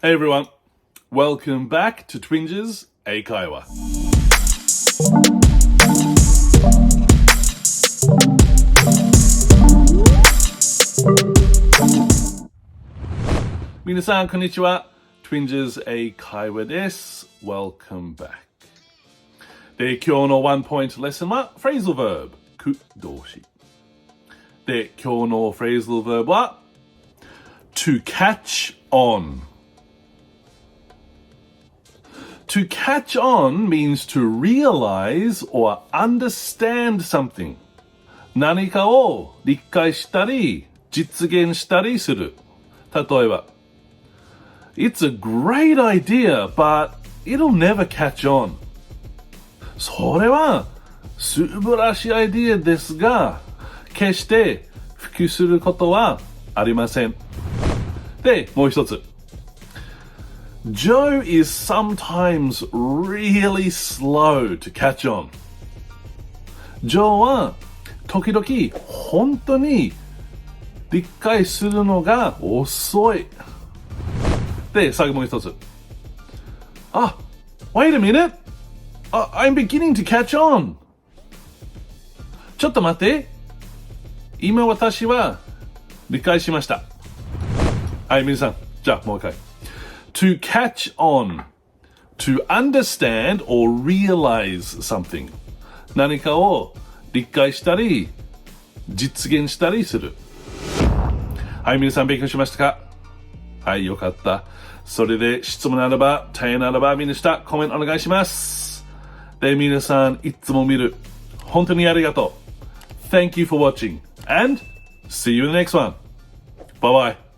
Hey everyone, welcome back to Twinges 英会話。皆さんこんにちは。Twinges 英会話です。Welcome back。で、今日のワンポイントレッスンは Phrasal Verb 句動詞。で、今日の Phrasal Verb は to catch on。To catch on means to realize or understand something. 何かを理解したり、実現したりする。例えば、It's a great idea, but it'll never catch on. それは素晴らしいアイディアですが、決して普及することはありません。で、もう一つ。Joe is sometimes really slow to catch on. Joe は時々本当に理解するのが遅い。で、最後もう一つ。wait a minute. I'm beginning to catch on. ちょっと待って。今私は理解しました。はい、皆さん。じゃあもう一回。To catch on, to understand or realize something. 何かを理解したり、実現したりする。はい、皆さん勉強しましたか？はい、よかった。それで質問ならば、提案ならば、みんな下、コメントお願いします。で、皆さん、いつも見る。本当にありがとう。Thank you for watching and see you in the next one. Bye bye.